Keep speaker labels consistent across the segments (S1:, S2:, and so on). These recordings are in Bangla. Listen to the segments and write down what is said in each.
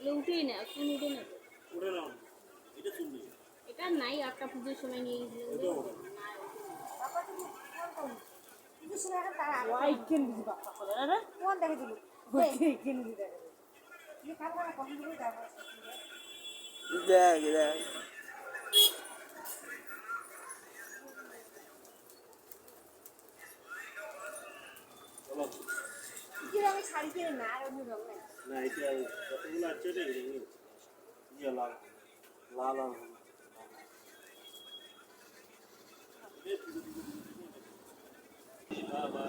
S1: উঠেই না, কোন উঠে না তো।
S2: উঠে না এটা শুনবি
S1: এটা নাই, একটা পুজোর সময় নিয়ে গেছিলাম।
S3: দেখ দেখ
S4: আমি শাড়ি কিনে না আর অন্য রঙ
S2: না এটা কতগুলো আছে রে ইয়ে লাল লাল আর বাবা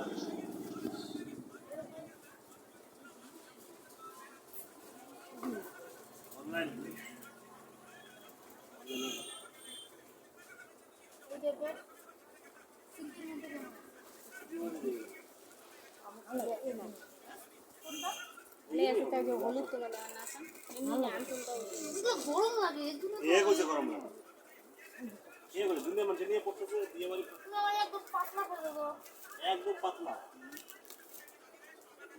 S2: অনলাইন
S4: এই দেখবে সিল্কের মধ্যে
S1: হলুদ তো গেল না, এমনি আনটুনটাও
S4: গরম লাগে এগুলো
S2: এ কইছে গরম না এ বলে দুনিয়া মানুষ নিয়ে পড়তেছে দিয়ে বাড়ি
S4: একদম পাতলা করে দেবো
S2: একদম পাতলা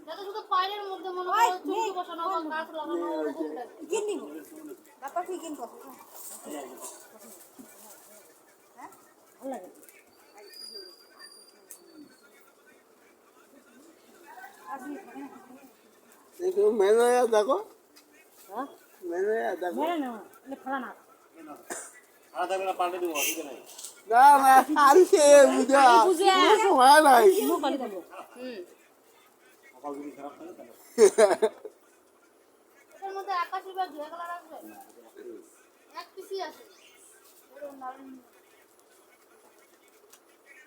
S4: যাতে শুধু পায়ের মধ্যে মনে হয় চুল বসানো বা গাছ লাগানো ওরকম কিন দিব বাবা ঠিক কিন কত হ্যাঁ ভালো লাগে
S3: দেখো মেনু দেখো
S4: হ্যাঁ
S3: মেনু দেখো
S4: মেরে না এটা ফলা না
S2: আধা বেলা পাল্টে দিব ঠিক আছে
S3: না না শাড়ি খেয়ে বুঝা সময় নাই
S4: মোবাইল দেবো
S2: সকাল যদি খারাপ থাকে তাহলে
S4: এর মধ্যে আকাশি বা ঘিয়া কালার আসবে এক পিসি আছে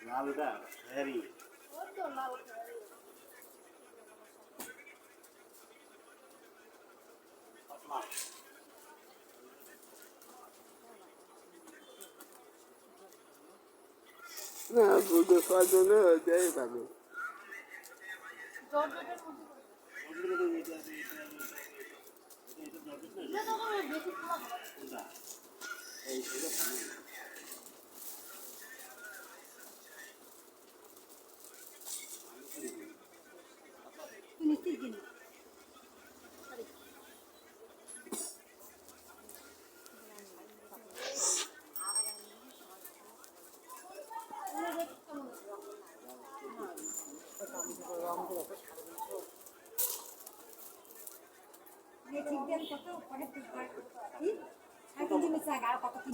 S2: লাল এটা হ্যারি
S4: ওই তো লাল
S2: পাতলা
S3: না বুঝে পাজনে দেই পাবে
S4: জর্জেটের মধ্যে
S2: ওগুলো তো এটা
S4: এটা তো বেশি খোলা হবে
S2: না এই এটা
S4: নিচে কিন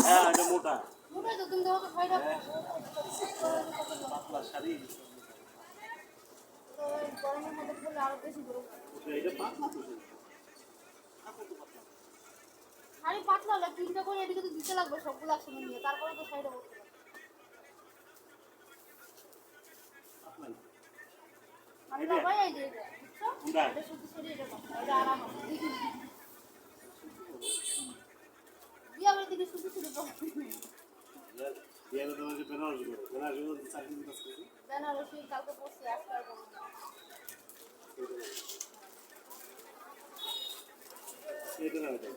S2: হ্যাঁ এটা মোটা
S4: মোটাই তো তুমি দেখো তো ছয়টা
S2: পাতলা শাড়ি
S4: তো গরমের মধ্যে পড়লে আরো বেশি গরম
S2: এটা পাতলা তো
S4: শাড়ি পাতলা হলে তিনটা করে এদিকে তো দিতে লাগবে সবগুলো একসঙ্গে নিয়ে তারপরে তো শাড়িটা করতে লাগবে
S2: পাতলা
S4: আমি বাবাই এই যে এটা বুঝছো
S2: না
S4: এটা শুধু শরীর এটা পাতলা এটা আরাম আছে বিয়া বাড়ি থেকে শুধু শুধু
S2: বিয়ে তোমাকে বেনারসি করে বেনারসি করে চাকরি দিতে আসছে
S4: বেনারসি কালকে পড়ছি একটা করবো
S2: এটা না এটা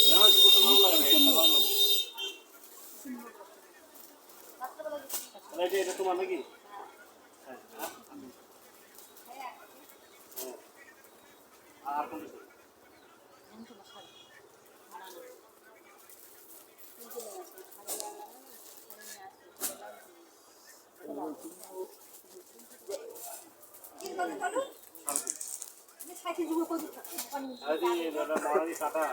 S2: বেনারসি করতে ভালো লাগে না এটা ভালো লাগে
S4: রাত্রেবেলা
S2: তাহলে এটা তোমার নাকি হ্যাঁ আর কোন আরে দাদা মারি কাটা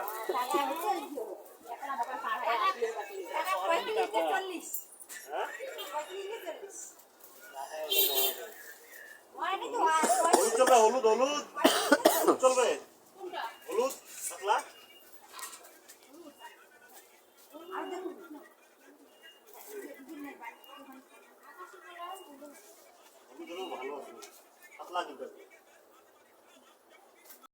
S2: হলুদ হলুদ